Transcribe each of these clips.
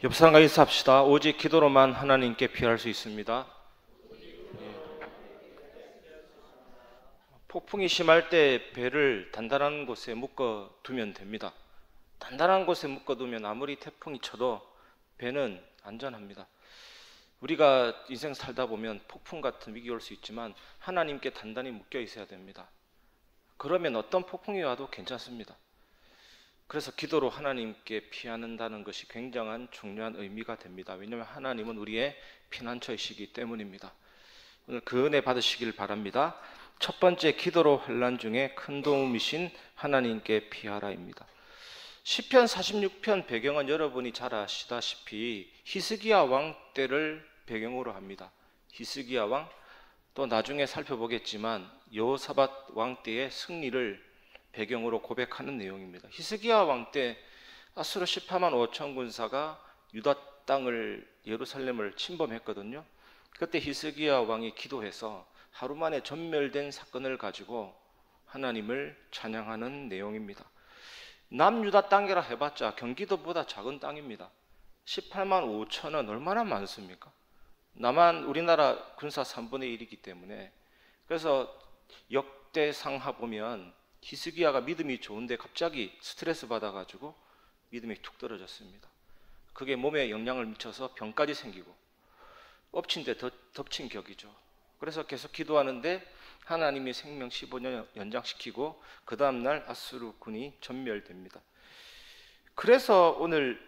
옆 사람과 인사합시다. 오직 기도로만 하나님께 피할 수 있습니다. 폭풍이 심할 때 배를 단단한 곳에 묶어 두면 됩니다. 단단한 곳에 묶어 두면 아무리 태풍이 쳐도 배는 안전합니다. 우리가 인생 살다 보면 폭풍 같은 위기 올 수 있지만 하나님께 단단히 묶여 있어야 됩니다. 그러면 어떤 폭풍이 와도 괜찮습니다. 그래서 기도로 하나님께 피한다는 것이 굉장한 중요한 의미가 됩니다. 왜냐하면 하나님은 우리의 피난처이시기 때문입니다. 오늘 그 은혜 받으시길 바랍니다. 첫 번째, 기도로 환난 중에 큰 도움이신 하나님께 피하라입니다. 시편 46편 배경은 여러분이 잘 아시다시피 히스기야 왕 때를 배경으로 합니다. 히스기야 왕, 또 나중에 살펴보겠지만 여호사밧 왕 때의 승리를 배경으로 고백하는 내용입니다. 히스기야 왕 때 아수르 18만 5천 군사가 유다 땅을, 예루살렘을 침범했거든요. 그때 히스기야 왕이 기도해서 하루 만에 전멸된 사건을 가지고 하나님을 찬양하는 내용입니다. 남유다 땅이라 해봤자 경기도보다 작은 땅입니다. 18만 5천은 얼마나 많습니까? 남한 우리나라 군사 3분의 1이기 때문에. 그래서 역대상하 보면 히스기야가 믿음이 좋은데 갑자기 스트레스 받아가지고 믿음이 툭 떨어졌습니다. 그게 몸에 영향을 미쳐서 병까지 생기고 엎친 데 덮친 격이죠. 그래서 계속 기도하는데 하나님이 생명 15년 연장시키고 그 다음날 아수르 군이 전멸됩니다. 그래서 오늘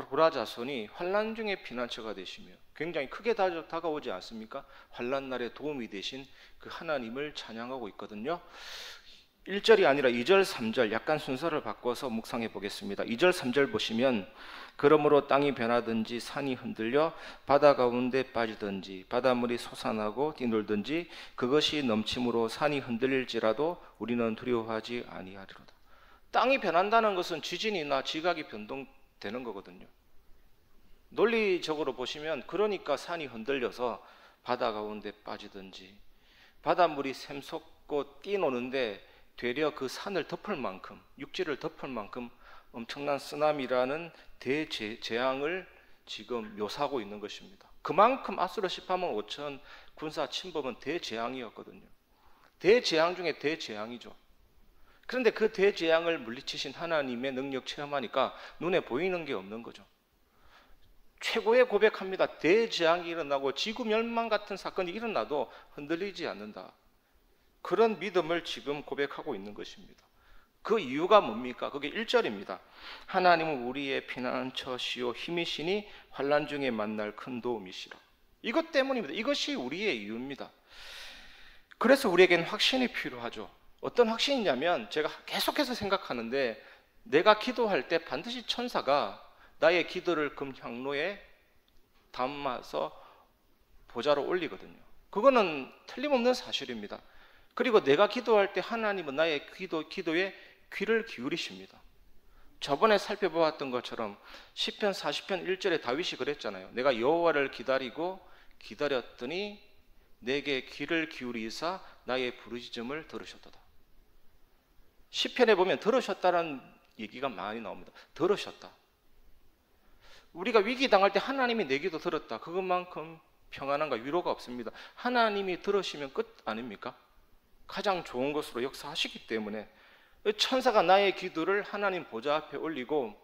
고라 자손이 환난 중에 피난처가 되시며 굉장히 크게 다가오지 않습니까? 환난 날에 도움이 되신 그 하나님을 찬양하고 있거든요. 1절이 아니라 2절, 3절 약간 순서를 바꿔서 묵상해 보겠습니다. 2절, 3절 보시면 그러므로 땅이 변하든지 산이 흔들려 바다 가운데 빠지든지 바닷물이 솟아나고 뛰놀든지 그것이 넘침으로 산이 흔들릴지라도 우리는 두려워하지 아니하리로다. 땅이 변한다는 것은 지진이나 지각이 변동되는 거거든요. 논리적으로 보시면 그러니까 산이 흔들려서 바다 가운데 빠지든지 바닷물이 샘솟고 뛰노는데 되려 그 산을 덮을 만큼, 육지를 덮을 만큼 엄청난 쓰나미라는 대재앙을 지금 묘사하고 있는 것입니다. 그만큼 아수르 18만 5천 군사 침범은 대재앙이었거든요. 대재앙 중에 대재앙이죠. 그런데 그 대재앙을 물리치신 하나님의 능력 체험하니까 눈에 보이는 게 없는 거죠. 최고의 고백합니다. 대재앙이 일어나고 지구 멸망 같은 사건이 일어나도 흔들리지 않는다. 그런 믿음을 지금 고백하고 있는 것입니다. 그 이유가 뭡니까? 그게 1절입니다. 하나님은 우리의 피난처시오 힘이시니 환난 중에 만날 큰 도움이시라. 이것 때문입니다. 이것이 우리의 이유입니다. 그래서 우리에겐 확신이 필요하죠. 어떤 확신이냐면 제가 계속해서 생각하는데 내가 기도할 때 반드시 천사가 나의 기도를 금향로에 담아서 보좌로 올리거든요. 그거는 틀림없는 사실입니다. 그리고 내가 기도할 때 하나님은 나의 기도에 귀를 기울이십니다. 저번에 살펴보았던 것처럼 시편 40편 1절에 다윗이 그랬잖아요. 내가 여호와를 기다렸더니 내게 귀를 기울이사 나의 부르짖음을 들으셨도다. 시편에 보면 들으셨다는 얘기가 많이 나옵니다. 들으셨다. 우리가 위기 당할 때 하나님이 내 기도 들었다. 그것만큼 평안함과 위로가 없습니다. 하나님이 들으시면 끝 아닙니까? 가장 좋은 것으로 역사하시기 때문에 천사가 나의 기도를 하나님 보좌 앞에 올리고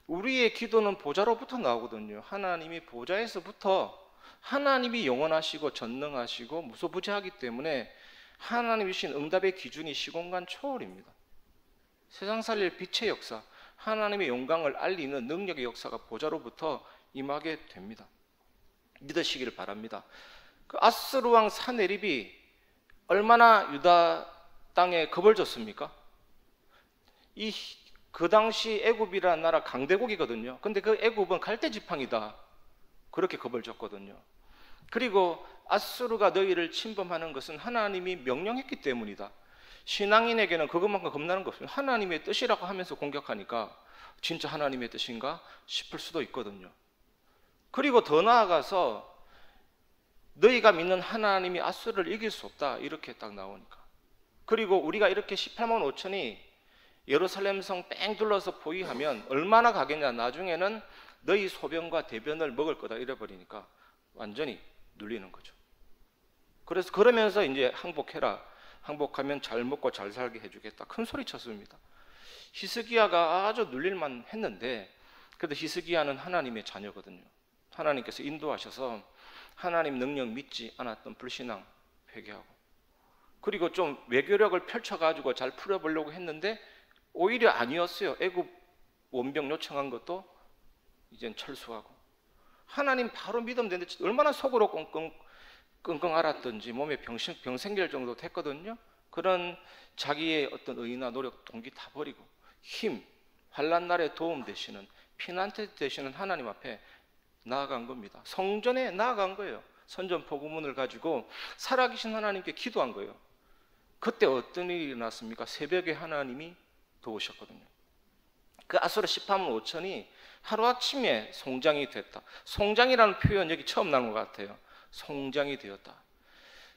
우리의 기도는 보좌로부터 나오거든요. 하나님이 보좌에서부터 하나님이 영원하시고 전능하시고 무소부재하기 때문에 하나님이 주신 응답의 기준이 시공간 초월입니다. 세상 살릴 빛의 역사, 하나님의 영광을 알리는 능력의 역사가 보좌로부터 임하게 됩니다. 믿으시기를 바랍니다. 그 아수르 왕 사네립이 얼마나 유다 땅에 겁을 줬습니까? 그 당시 애굽이라는 나라 강대국이거든요. 근데 그 애굽은 갈대 지팡이다. 그렇게 겁을 줬거든요. 그리고 아수르가 너희를 침범하는 것은 하나님이 명령했기 때문이다. 신앙인에게는 그것만큼 겁나는 거 없습니다. 하나님의 뜻이라고 하면서 공격하니까 진짜 하나님의 뜻인가 싶을 수도 있거든요. 그리고 더 나아가서 너희가 믿는 하나님이 아수르를 이길 수 없다. 이렇게 딱 나오니까. 그리고 우리가 이렇게 18만 5천이 예루살렘 성 뺑 둘러서 포위하면 얼마나 가겠냐. 나중에는 너희 소변과 대변을 먹을 거다 이래버리니까 완전히 눌리는 거죠. 그래서 그러면서 이제 항복해라. 항복하면 잘 먹고 잘 살게 해주겠다. 큰 소리 쳤습니다. 히스기야가 아주 눌릴만 했는데 그래도 히스기야는 하나님의 자녀거든요. 하나님께서 인도하셔서 하나님 능력 믿지 않았던 불신앙 회개하고, 그리고 좀 외교력을 펼쳐가지고 잘 풀어보려고 했는데 오히려 아니었어요. 애굽 원병 요청한 것도 이젠 철수하고, 하나님 바로 믿으면 되는데 얼마나 속으로 끙끙 앓았던지 몸에 병 생길 정도 됐거든요. 그런 자기의 어떤 의나 노력, 동기 다 버리고 힘, 환난 날에 도움 되시는, 피난처 되시는 하나님 앞에 나아간 겁니다. 성전에 나아간 거예요. 선전포고문을 가지고 살아계신 하나님께 기도한 거예요. 그때 어떤 일이 일어났습니까? 새벽에 하나님이 도우셨거든요. 그 아수르 18만 5천이 하루아침에 송장이 됐다. 송장이라는 표현 여기 처음 나온 것 같아요. 송장이 되었다.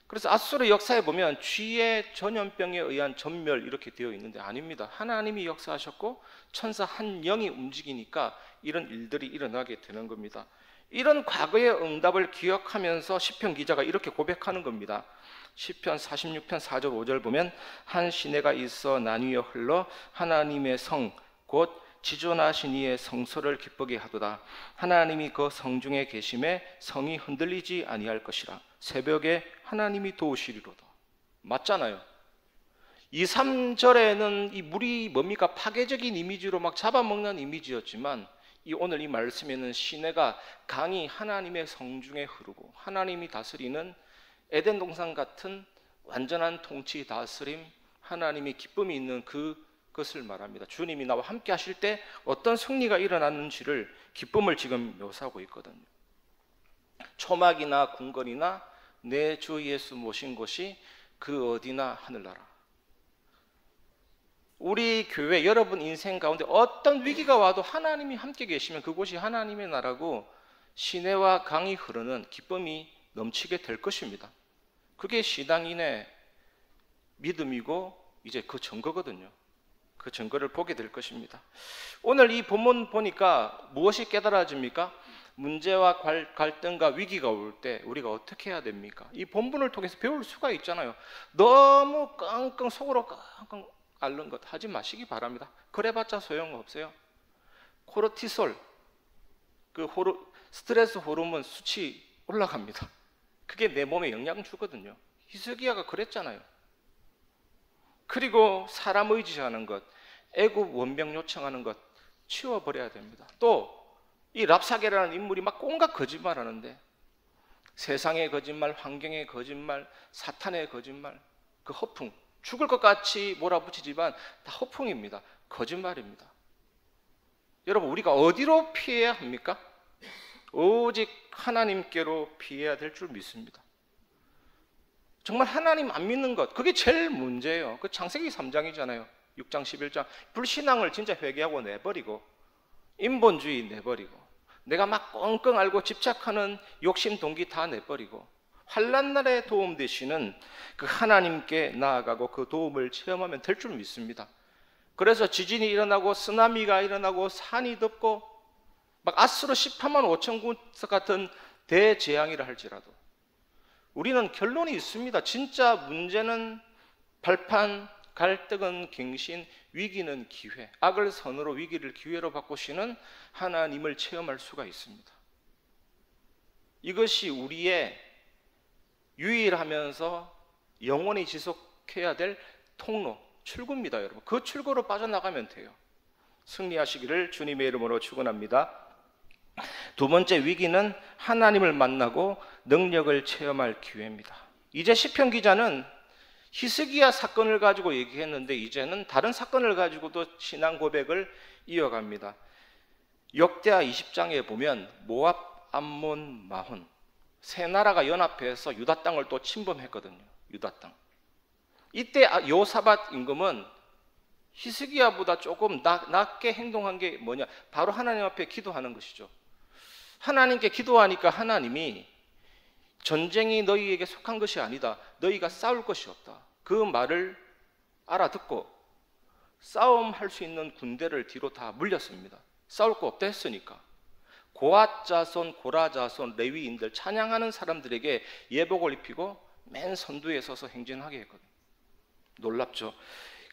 그래서 아수르 역사에 보면 쥐의 전염병에 의한 전멸 이렇게 되어 있는데 아닙니다. 하나님이 역사하셨고 천사 한 영이 움직이니까 이런 일들이 일어나게 되는 겁니다. 이런 과거의 응답을 기억하면서 시편 기자가 이렇게 고백하는 겁니다. 시편 46편 4절 5절 보면 한 시내가 있어 나뉘어 흘러 하나님의 성 곧 지존하신 이의 성소를 기쁘게 하도다. 하나님이 그 성중에 계심에 성이 흔들리지 아니할 것이라. 새벽에 하나님이 도우시리로다. 맞잖아요. 2, 3절에는 이 물이 뭡니까? 파괴적인 이미지로 막 잡아먹는 이미지였지만 오늘 이 말씀에는 시내가 강이 하나님의 성중에 흐르고 하나님이 다스리는 에덴 동산 같은 완전한 통치 다스림, 하나님이 기쁨이 있는 그것을 말합니다. 주님이 나와 함께 하실 때 어떤 승리가 일어났는지를, 기쁨을 지금 묘사하고 있거든요. 초막이나 궁궐이나 내 주 예수 모신 곳이 그 어디나 하늘나라. 우리 교회 여러분 인생 가운데 어떤 위기가 와도 하나님이 함께 계시면 그곳이 하나님의 나라고 시내와 강이 흐르는 기쁨이 넘치게 될 것입니다. 그게 신앙인의 믿음이고 이제 그 증거거든요. 그 증거를 보게 될 것입니다. 오늘 이 본문 보니까 무엇이 깨달아집니까? 문제와 갈등과 위기가 올 때 우리가 어떻게 해야 됩니까? 이 본문을 통해서 배울 수가 있잖아요. 너무 끙끙 속으로 끙끙 앓는 것 하지 마시기 바랍니다. 그래봤자 소용없어요. 코르티솔, 스트레스 호르몬 수치 올라갑니다. 그게 내 몸에 영향 주거든요. 히스기야가 그랬잖아요. 그리고 사람 의지하는 것, 애굽 원병 요청하는 것 치워버려야 됩니다. 또 이 랍사게라는 인물이 막 온갖 거짓말하는데 세상의 거짓말, 환경의 거짓말, 사탄의 거짓말, 그 허풍, 죽을 것 같이 몰아붙이지만 다 허풍입니다. 거짓말입니다. 여러분, 우리가 어디로 피해야 합니까? 오직 하나님께로 피해야 될 줄 믿습니다. 정말 하나님 안 믿는 것, 그게 제일 문제예요. 그 창세기 3장이잖아요. 6장 11장 불신앙을 진짜 회개하고 내버리고 인본주의 내버리고 내가 막 끙끙 앓고 집착하는 욕심 동기 다 내버리고 환난 날에 도움 되시는 그 하나님께 나아가고 그 도움을 체험하면 될 줄 믿습니다. 그래서 지진이 일어나고 쓰나미가 일어나고 산이 덮고 막 아수르 18만 5천 군 같은 대재앙이라 할지라도 우리는 결론이 있습니다. 진짜 문제는 발판, 갈등은 갱신, 위기는 기회. 악을 선으로 위기를 기회로 바꾸시는 하나님을 체험할 수가 있습니다. 이것이 우리의 유일하면서 영원히 지속해야 될 통로, 출구입니다, 여러분. 그 출구로 빠져나가면 돼요. 승리하시기를 주님의 이름으로 축원합니다. 두 번째 위기는 하나님을 만나고 능력을 체험할 기회입니다. 이제 시편 기자는 히스기야 사건을 가지고 얘기했는데 이제는 다른 사건을 가지고도 신앙 고백을 이어갑니다. 역대하 20장에 보면 모압, 암몬, 마혼 세 나라가 연합해서 유다 땅을 또 침범했거든요. 유다 땅. 이때 요사밧 임금은 히스기야보다 조금 낮게 행동한 게 뭐냐? 바로 하나님 앞에 기도하는 것이죠. 하나님께 기도하니까 하나님이 전쟁이 너희에게 속한 것이 아니다. 너희가 싸울 것이 없다. 그 말을 알아듣고 싸움할 수 있는 군대를 뒤로 다 물렸습니다. 싸울 거 없다 했으니까. 고앗 자손, 고라 자손, 레위인들 찬양하는 사람들에게 예복을 입히고 맨 선두에 서서 행진하게 했거든요. 놀랍죠?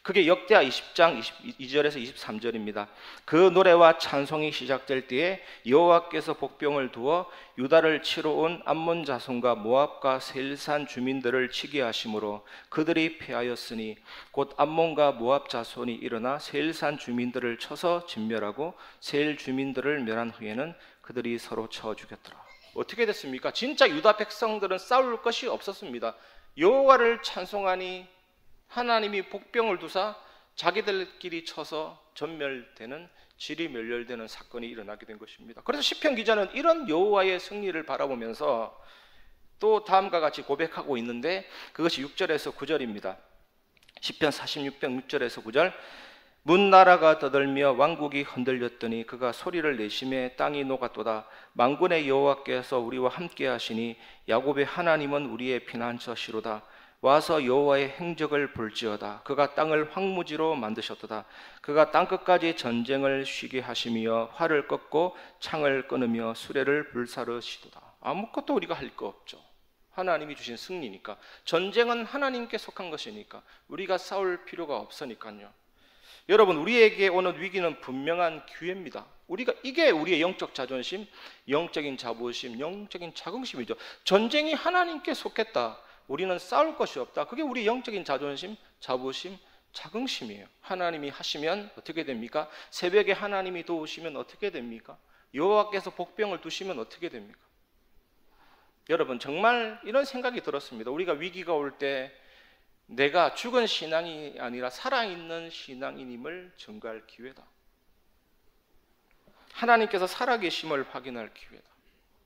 그게 역대하 20장 22절에서 23절입니다. 그 노래와 찬송이 시작될 때에 여호와께서 복병을 두어 유다를 치러 온 암몬 자손과 모압과 세일산 주민들을 치게 하심으로 그들이 패하였으니 곧 암몬과 모압 자손이 일어나 세일산 주민들을 쳐서 진멸하고 세일 주민들을 멸한 후에는 그들이 서로 쳐 죽였더라. 어떻게 됐습니까? 진짜 유다 백성들은 싸울 것이 없었습니다. 여호와를 찬송하니 하나님이 복병을 두사 자기들끼리 쳐서 전멸되는, 질이 멸렬되는 사건이 일어나게 된 것입니다. 그래서 시편 기자는 이런 여호와의 승리를 바라보면서 또 다음과 같이 고백하고 있는데 그것이 6절에서 9절입니다. 시편 46편 6절에서 9절. 문나라가 떠들며 왕국이 흔들렸더니 그가 소리를 내심에 땅이 녹았도다. 만군의 여호와께서 우리와 함께 하시니 야곱의 하나님은 우리의 피난처시로다. 와서 여호와의 행적을 볼지어다. 그가 땅을 황무지로 만드셨도다. 그가 땅끝까지 전쟁을 쉬게 하시며 활을 꺾고 창을 끊으며 수레를 불사르시도다. 아무것도 우리가 할 거 없죠. 하나님이 주신 승리니까. 전쟁은 하나님께 속한 것이니까 우리가 싸울 필요가 없으니까요. 여러분, 우리에게 오는 위기는 분명한 기회입니다. 이게 우리의 영적 자존심, 영적인 자부심, 영적인 자긍심이죠. 전쟁이 하나님께 속했다. 우리는 싸울 것이 없다. 그게 우리 영적인 자존심, 자부심, 자긍심이에요. 하나님이 하시면 어떻게 됩니까? 새벽에 하나님이 도우시면 어떻게 됩니까? 여호와께서 복병을 두시면 어떻게 됩니까? 여러분, 정말 이런 생각이 들었습니다. 우리가 위기가 올 때 내가 죽은 신앙이 아니라 살아있는 신앙인임을 증거할 기회다. 하나님께서 살아계심을 확인할 기회다.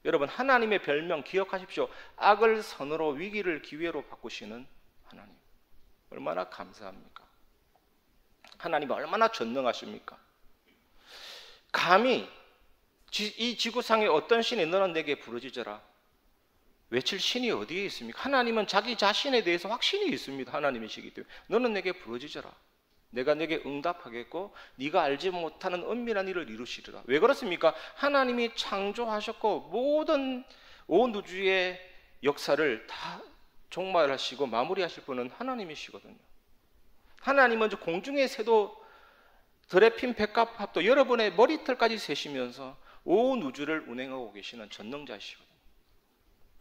여러분, 하나님의 별명 기억하십시오. 악을 선으로 위기를 기회로 바꾸시는 하나님. 얼마나 감사합니까? 하나님 얼마나 전능하십니까? 감히 이 지구상의 어떤 신이 너는 내게 부르짖어라 외칠 신이 어디에 있습니까? 하나님은 자기 자신에 대해서 확신이 있습니다. 하나님이시기 때문에 너는 내게 부르짖어라. 내가 내게 응답하겠고 네가 알지 못하는 은밀한 일을 이루시리라. 왜 그렇습니까? 하나님이 창조하셨고 모든 온 우주의 역사를 다 종말하시고 마무리하실 분은 하나님이시거든요. 하나님은 공중의 새도 드레핀 백합합도 여러분의 머리털까지 세시면서 온 우주를 운행하고 계시는 전능자이시거든요.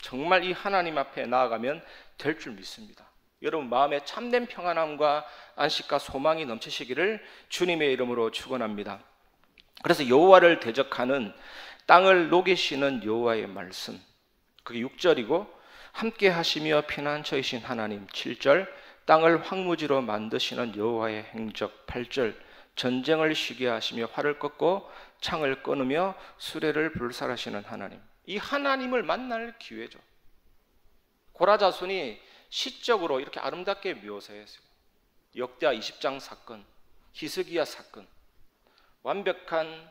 정말 이 하나님 앞에 나아가면 될 줄 믿습니다. 여러분 마음에 참된 평안함과 안식과 소망이 넘치시기를 주님의 이름으로 축원합니다. 그래서 여호와를 대적하는 땅을 녹이시는 여호와의 말씀, 그게 6절이고 함께 하시며 피난처이신 하나님 7절, 땅을 황무지로 만드시는 여호와의 행적 8절, 전쟁을 쉬게 하시며 활을 꺾고 창을 끊으며 수레를 불살하시는 하나님. 이 하나님을 만날 기회죠. 고라 자손이 시적으로 이렇게 아름답게 묘사했어요. 역대하 20장 사건, 히스기야 사건, 완벽한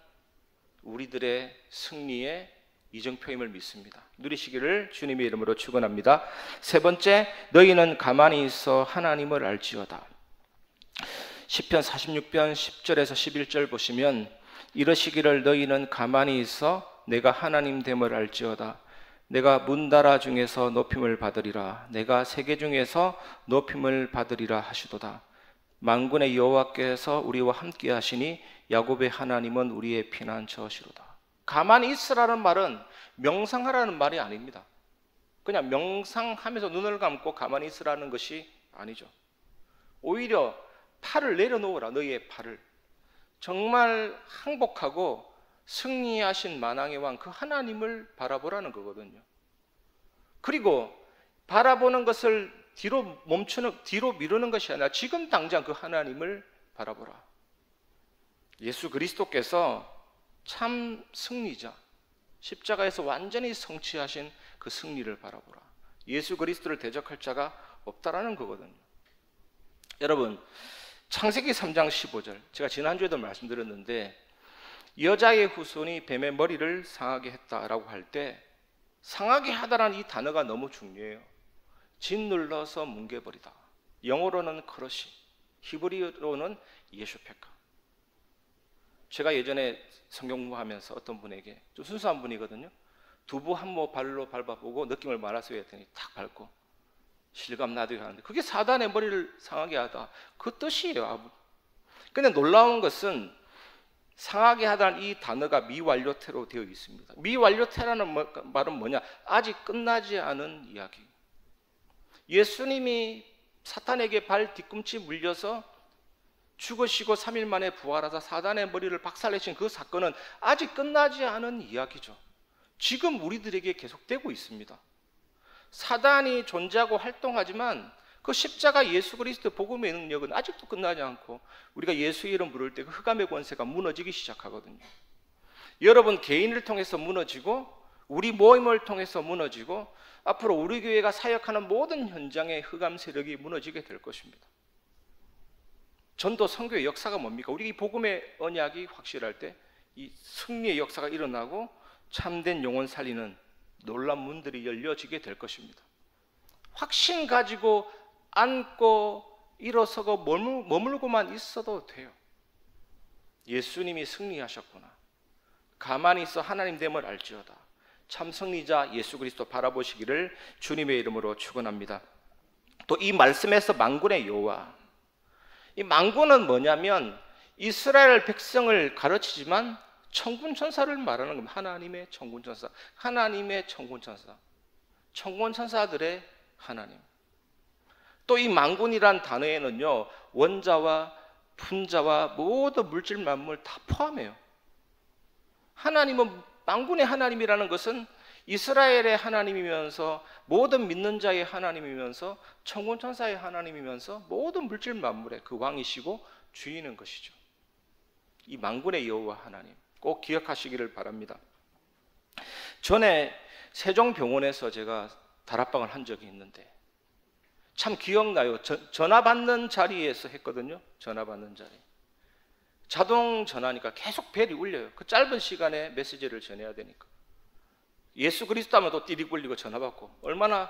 우리들의 승리의 이정표임을 믿습니다. 누리시기를 주님의 이름으로 축원합니다. 세 번째, 너희는 가만히 있어 하나님을 알지어다. 시편 46편 10절에서 11절 보시면 이러시기를 너희는 가만히 있어 내가 하나님 됨을 알지어다. 내가 문나라 중에서 높임을 받으리라. 내가 세계 중에서 높임을 받으리라 하시도다. 만군의 여호와께서 우리와 함께 하시니 야곱의 하나님은 우리의 피난처시로다. 가만히 있으라는 말은 명상하라는 말이 아닙니다. 그냥 명상하면서 눈을 감고 가만히 있으라는 것이 아니죠. 오히려 팔을 내려놓으라. 너희의 팔을. 정말 항복하고 승리하신 만왕의 왕 그 하나님을 바라보라는 거거든요. 그리고 바라보는 것을 뒤로 미루는 것이 아니라 지금 당장 그 하나님을 바라보라. 예수 그리스도께서 참 승리자, 십자가에서 완전히 성취하신 그 승리를 바라보라. 예수 그리스도를 대적할 자가 없다라는 거거든요. 여러분, 창세기 3장 15절, 제가 지난주에도 말씀드렸는데 여자의 후손이 뱀의 머리를 상하게 했다라고 할 때 상하게 하다라는 이 단어가 너무 중요해요. 짓눌러서 뭉개버리다. 영어로는 크러시, 히브리어로는 예슈페카. 제가 예전에 성경 공부하면서 어떤 분에게, 좀 순수한 분이거든요, 두부 한 모 발로 밟아보고 느낌을 말하세요 했더니 탁 밟고 실감 나도록 하는데, 그게 사단의 머리를 상하게 하다, 그 뜻이에요. 근데 놀라운 것은 상하게 하다는 이 단어가 미완료태로 되어 있습니다. 미완료태라는 말은 뭐냐? 아직 끝나지 않은 이야기. 예수님이 사탄에게 발 뒤꿈치 물려서 죽으시고 3일 만에 부활하사 사단의 머리를 박살내신 그 사건은 아직 끝나지 않은 이야기죠. 지금 우리들에게 계속되고 있습니다. 사단이 존재하고 활동하지만 그 십자가 예수 그리스도의 복음의 능력은 아직도 끝나지 않고, 우리가 예수 이름 부를 때 그 흑암의 권세가 무너지기 시작하거든요. 여러분 개인을 통해서 무너지고, 우리 모임을 통해서 무너지고, 앞으로 우리 교회가 사역하는 모든 현장의 흑암 세력이 무너지게 될 것입니다. 전도 선교의 역사가 뭡니까? 우리 이 복음의 언약이 확실할 때 이 승리의 역사가 일어나고 참된 영혼 살리는 놀라운 문들이 열려지게 될 것입니다. 확신 가지고 안고 일어서고 머물고만 있어도 돼요. 예수님이 승리하셨구나, 가만히 있어 하나님 됨을 알지어다. 참 승리자 예수 그리스도 바라보시기를 주님의 이름으로 축원합니다. 또 이 말씀에서 만군의 여호와, 이 만군은 뭐냐면 이스라엘 백성을 가르치지만 천군 천사를 말하는 겁니다. 하나님의 천군 천사, 하나님의 천군 천사, 천군 천사들의 하나님. 또 이 만군이란 단어에는요, 원자와 분자와 모든 물질 만물 다 포함해요. 하나님은, 만군의 하나님이라는 것은 이스라엘의 하나님이면서 모든 믿는 자의 하나님이면서 천군 천사의 하나님이면서 모든 물질 만물의 그 왕이시고 주인인 것이죠. 이 만군의 여호와 하나님 꼭 기억하시기를 바랍니다. 전에 세종병원에서 제가 다락방을 한 적이 있는데 참 기억나요. 전화 받는 자리에서 했거든요. 전화 받는 자리. 자동 전화니까 계속 벨이 울려요. 그 짧은 시간에 메시지를 전해야 되니까. 예수 그리스도 하면 또 띠리 굴리고 전화 받고, 얼마나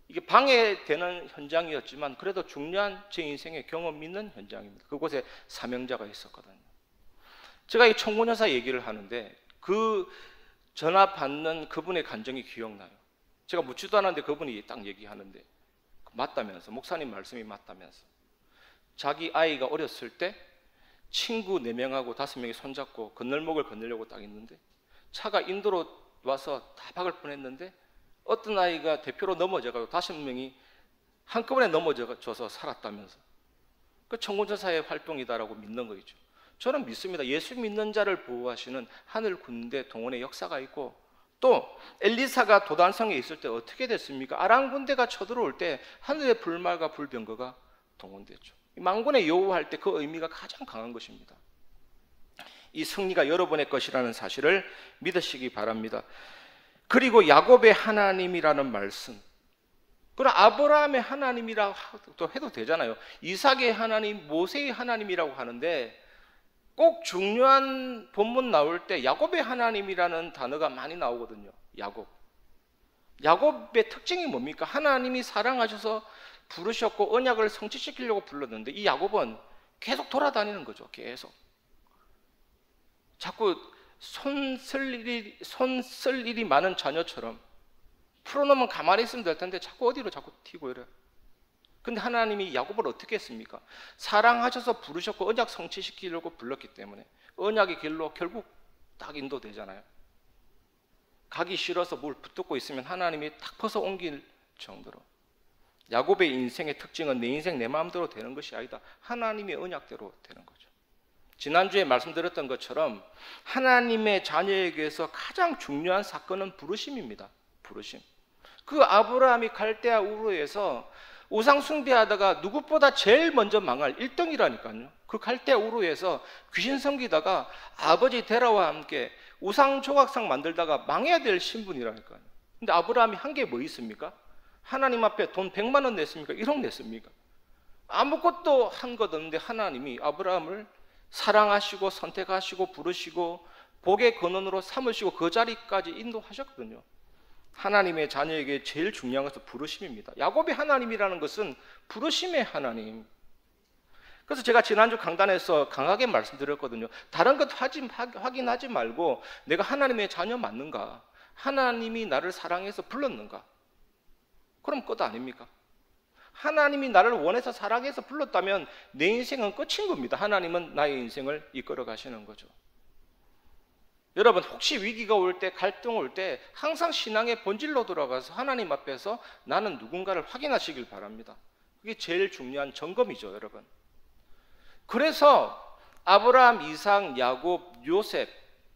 이게 방해되는 현장이었지만 그래도 중요한 제 인생의 경험 있는 현장입니다. 그곳에 사명자가 있었거든요. 제가 이 청군여사 얘기를 하는데 그 전화 받는 그분의 감정이 기억나요. 제가 묻지도 않았는데 그분이 딱 얘기하는데 맞다면서, 목사님 말씀이 맞다면서, 자기 아이가 어렸을 때 친구 4명하고 5명이 손잡고 건널목을 건너려고 딱 있는데 차가 인도로 와서 다 박을 뻔했는데 어떤 아이가 대표로 넘어져가지고 5명이 한꺼번에 넘어져서 살았다면서. 그 청군천사의 활동이다라고 믿는 거죠. 저는 믿습니다. 예수 믿는 자를 보호하시는 하늘 군대 동원의 역사가 있고, 또 엘리사가 도단성에 있을 때 어떻게 됐습니까? 아람 군대가 쳐들어올 때 하늘의 불말과 불병거가 동원됐죠. 만군의 여호와 할 때 그 의미가 가장 강한 것입니다. 이 승리가 여러분의 것이라는 사실을 믿으시기 바랍니다. 그리고 야곱의 하나님이라는 말씀, 그럼 아브라함의 하나님이라고 해도 되잖아요. 이삭의 하나님, 모세의 하나님이라고 하는데 꼭 중요한 본문 나올 때 야곱의 하나님이라는 단어가 많이 나오거든요. 야곱의 특징이 뭡니까? 하나님이 사랑하셔서 부르셨고 언약을 성취시키려고 불렀는데 이 야곱은 계속 돌아다니는 거죠. 계속. 자꾸 손 쓸 일이 많은 자녀처럼 풀어놓으면 가만히 있으면 될 텐데 자꾸 어디로 자꾸 튀고 이래요. 근데 하나님이 야곱을 어떻게 했습니까? 사랑하셔서 부르셨고 언약 성취시키려고 불렀기 때문에 언약의 길로 결국 딱 인도되잖아요. 가기 싫어서 뭘 붙들고 있으면 하나님이 탁 퍼서 옮길 정도로. 야곱의 인생의 특징은 내 인생 내 마음대로 되는 것이 아니다. 하나님의 언약대로 되는 거죠. 지난주에 말씀드렸던 것처럼 하나님의 자녀에게서 가장 중요한 사건은 부르심입니다. 부르심. 그 아브라함이 갈대아 우르에서 우상 숭배하다가 누구보다 제일 먼저 망할 1등이라니까요. 그 갈대아 우르에서 귀신 섬기다가 아버지 데라와 함께 우상 조각상 만들다가 망해야 될 신분이라니까요. 근데 아브라함이 한 게 뭐 있습니까? 하나님 앞에 돈 100만 원 냈습니까? 1억 냈습니까? 아무것도 한 것 없는데 하나님이 아브라함을 사랑하시고 선택하시고 부르시고 복의 근원으로 삼으시고 그 자리까지 인도하셨거든요. 하나님의 자녀에게 제일 중요한 것은 부르심입니다. 야곱의 하나님이라는 것은 부르심의 하나님. 그래서 제가 지난주 강단에서 강하게 말씀드렸거든요. 다른 것 확인하지 말고 내가 하나님의 자녀 맞는가? 하나님이 나를 사랑해서 불렀는가? 그럼 끝 아닙니까? 하나님이 나를 원해서 사랑해서 불렀다면 내 인생은 끝인 겁니다. 하나님은 나의 인생을 이끌어 가시는 거죠. 여러분, 혹시 위기가 올 때, 갈등 올 때 항상 신앙의 본질로 들어가서 하나님 앞에서 나는 누군가를 확인하시길 바랍니다. 그게 제일 중요한 점검이죠, 여러분. 그래서 아브라함, 이삭, 야곱, 요셉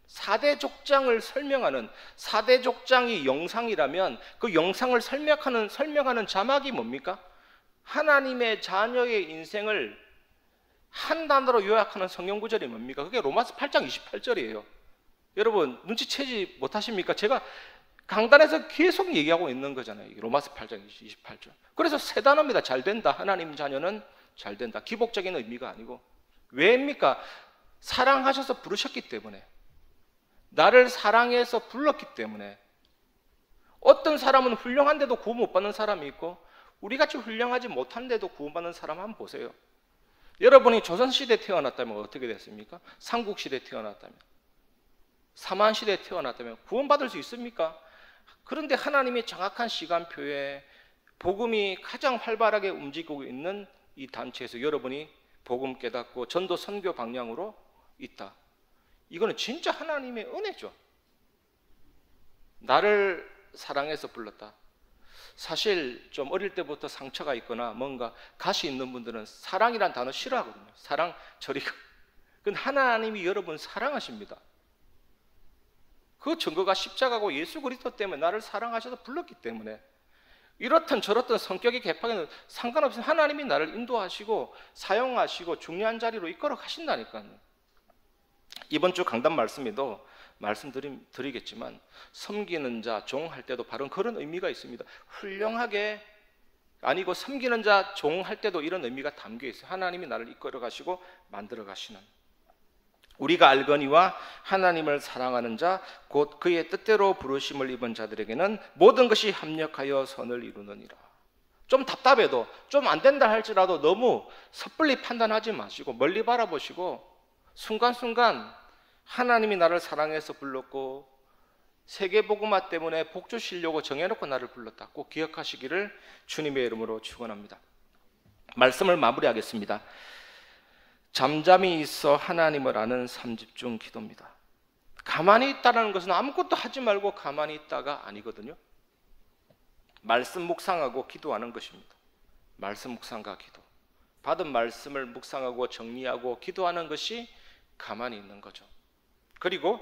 4대 족장을 설명하는 4대 족장이 영상이라면 그 영상을 설명하는 자막이 뭡니까? 하나님의 자녀의 인생을 한 단어로 요약하는 성경 구절이 뭡니까? 그게 로마서 8장 28절이에요. 여러분 눈치채지 못하십니까? 제가 강단에서 계속 얘기하고 있는 거잖아요. 로마서 8장 28절. 그래서 세 단어입니다. 잘 된다. 하나님 자녀는 잘 된다. 기복적인 의미가 아니고. 왜입니까? 사랑하셔서 부르셨기 때문에. 나를 사랑해서 불렀기 때문에. 어떤 사람은 훌륭한데도 구원 못 받는 사람이 있고 우리같이 훌륭하지 못한데도 구원받는 사람 한번 보세요. 여러분이 조선시대에 태어났다면 어떻게 됐습니까? 삼국시대에 태어났다면, 사만시대에 태어났다면 구원받을 수 있습니까? 그런데 하나님의 정확한 시간표에 복음이 가장 활발하게 움직이고 있는 이 단체에서 여러분이 복음 깨닫고 전도 선교 방향으로 있다. 이거는 진짜 하나님의 은혜죠. 나를 사랑해서 불렀다. 사실 좀 어릴 때부터 상처가 있거나 뭔가 가시 있는 분들은 사랑이란 단어 싫어하거든요. 사랑 저리가. 근데 하나님이 여러분 사랑하십니다. 그 증거가 십자가고 예수 그리스도 때문에 나를 사랑하셔서 불렀기 때문에 이렇든 저렇든 성격이 개판에는 상관없이 하나님이 나를 인도하시고 사용하시고 중요한 자리로 이끌어 가신다니까요. 이번 주 강단 말씀에도 말씀드리겠지만 섬기는 자, 종할 때도 바로 그런 의미가 있습니다. 훌륭하게 아니고 섬기는 자, 종할 때도 이런 의미가 담겨 있어요. 하나님이 나를 이끌어 가시고 만들어 가시는. 우리가 알거니와 하나님을 사랑하는 자, 곧 그의 뜻대로 부르심을 입은 자들에게는 모든 것이 합력하여 선을 이루느니라. 좀 답답해도 좀 안 된다 할지라도 너무 섣불리 판단하지 마시고 멀리 바라보시고 순간순간 하나님이 나를 사랑해서 불렀고 세계복음화 때문에 복 주시려고 정해놓고 나를 불렀다. 꼭 기억하시기를 주님의 이름으로 축원합니다. 말씀을 마무리하겠습니다. 잠잠히 있어 하나님을 아는 3집중 기도입니다. 가만히 있다는 것은 아무것도 하지 말고 가만히 있다가 아니거든요. 말씀 묵상하고 기도하는 것입니다. 말씀 묵상과 기도. 받은 말씀을 묵상하고 정리하고 기도하는 것이 가만히 있는 거죠. 그리고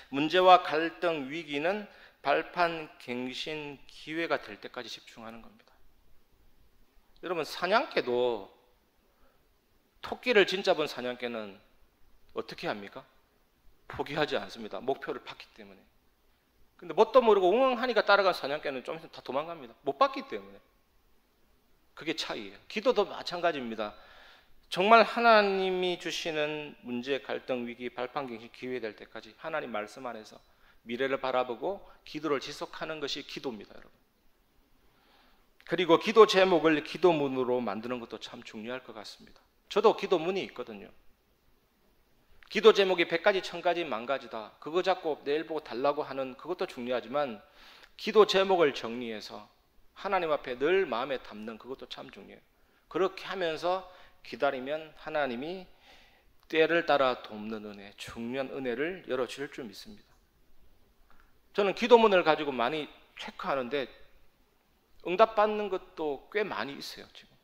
문제와 갈등, 위기는 발판, 갱신, 기회가 될 때까지 집중하는 겁니다. 여러분 사냥개도 토끼를 진짜 본 사냥개는 어떻게 합니까? 포기하지 않습니다. 목표를 봤기 때문에. 근데 뭣도 모르고 웅웅하니까 따라간 사냥개는 좀 있으면 다 도망갑니다. 못 봤기 때문에. 그게 차이예요. 기도도 마찬가지입니다. 정말 하나님이 주시는 문제, 갈등, 위기, 발판갱신, 기회 될 때까지 하나님 말씀 안에서 미래를 바라보고 기도를 지속하는 것이 기도입니다, 여러분. 그리고 기도 제목을 기도문으로 만드는 것도 참 중요할 것 같습니다. 저도 기도문이 있거든요. 기도 제목이 100가지, 1000가지, 10,000가지다. 그거 잡고 내일 보고 달라고 하는 그것도 중요하지만 기도 제목을 정리해서 하나님 앞에 늘 마음에 담는 그것도 참 중요해요. 그렇게 하면서 기다리면 하나님이 때를 따라 돕는 은혜, 중요한 은혜를 열어주실 줄 믿습니다. 저는 기도문을 가지고 많이 체크하는데 응답받는 것도 꽤 많이 있어요. 지금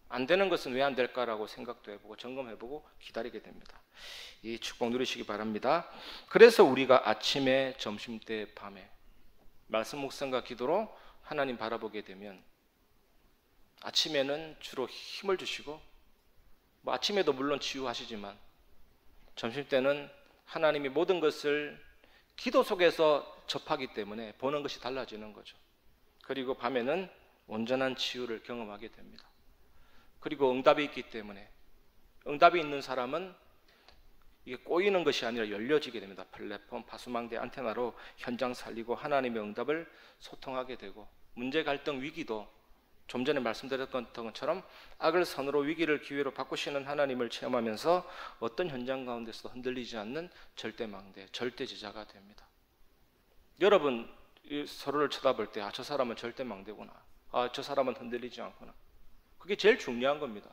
안 되는 것은 왜 안 될까라고 생각도 해보고 점검해보고 기다리게 됩니다. 이 축복 누리시기 바랍니다. 그래서 우리가 아침에, 점심때, 밤에 말씀 묵상과 기도로 하나님 바라보게 되면 아침에는 주로 힘을 주시고 아침에도 물론 치유하시지만 점심 때는 하나님이 모든 것을 기도 속에서 접하기 때문에 보는 것이 달라지는 거죠. 그리고 밤에는 온전한 치유를 경험하게 됩니다. 그리고 응답이 있기 때문에 응답이 있는 사람은 이게 꼬이는 것이 아니라 열려지게 됩니다. 플랫폼, 파수망대, 안테나로 현장 살리고 하나님의 응답을 소통하게 되고 문제, 갈등, 위기도 좀 전에 말씀드렸던 것처럼 악을 선으로 위기를 기회로 바꾸시는 하나님을 체험하면서 어떤 현장 가운데서도 흔들리지 않는 절대망대, 절대제자가 됩니다. 여러분 서로를 쳐다볼 때 저 사람은 절대망대구나, 저 사람은 흔들리지 않구나, 그게 제일 중요한 겁니다.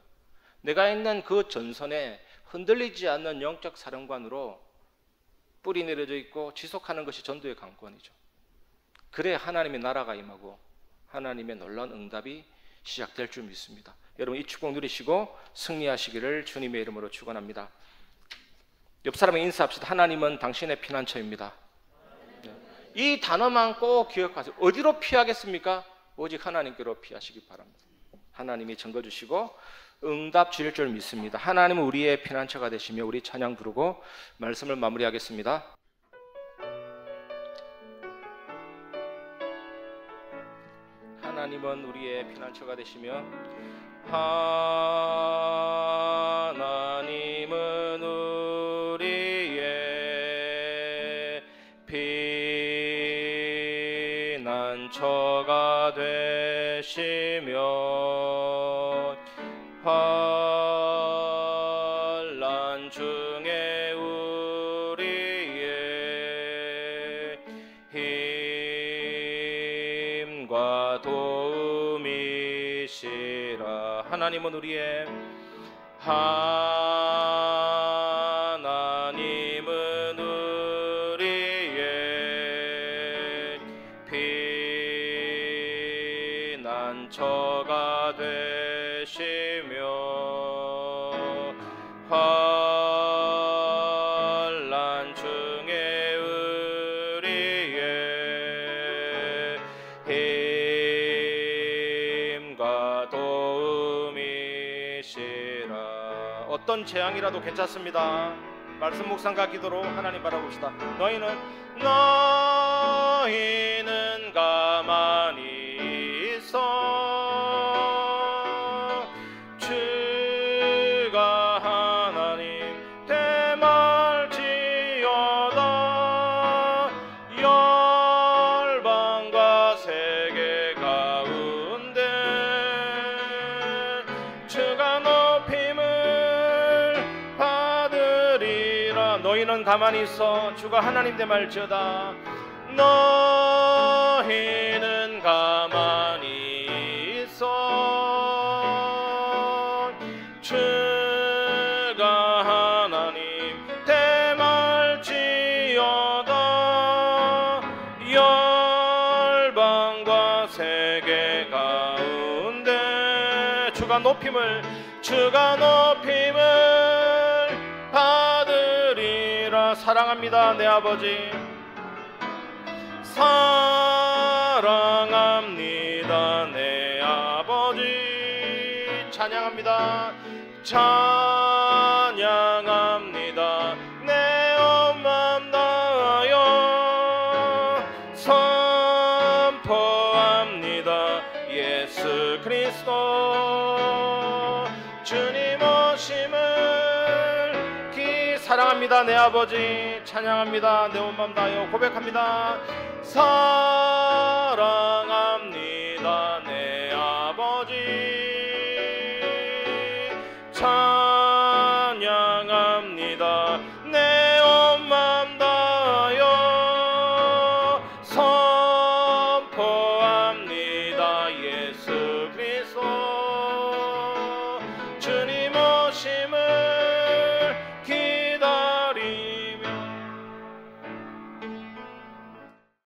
내가 있는 그 전선에 흔들리지 않는 영적 사령관으로 뿌리 내려져 있고 지속하는 것이 전도의 강권이죠. 그래야 하나님의 나라가 임하고 하나님의 놀라운 응답이 시작될 줄 믿습니다. 여러분 이 축복 누리시고 승리하시기를 주님의 이름으로 축원합니다. 옆 사람에 인사합시다. 하나님은 당신의 피난처입니다. 이 단어만 꼭 기억하세요. 어디로 피하겠습니까? 오직 하나님께로 피하시기 바랍니다. 하나님이 증거 주시고 응답 주실 줄 믿습니다. 하나님은 우리의 피난처가 되시며 우리 찬양 부르고 말씀을 마무리하겠습니다. 하나님은 우리의 피난처가 되시며 하나님은 우리의 피난처가 되시며 환난 중에 우리의 힘과 도움이시라. 하나님은 우리의 하나님은 우리의 피난처가 되시며 환난 중에 우리의 힘과 도움이시라. 어떤 재앙이라도 괜찮습니다. 말씀 묵상과 기도로 하나님 바라봅시다. 너희는 가만히 있어. 주가 하나님 대말지어다. 열방과 세계 가운데 주가 높임을 받으리라. 너희는 가만히 있어. 주가 하나님 대말지어다. 너희는 가만히 있어. 주가 하나님 대말지어다. 열방과 세계 가운데 주가 높임을 받으리라. 사랑합니다 내 아버지. 사랑합니다 내 아버지. 찬양합니다. 찬양합니다 내 온 맘 다하여 선포합니다 예수 그리스도 주님 오심을 사랑합니다 내 아버지. 찬양합니다 내 온 맘 다하여 고백합니다. 사랑합니다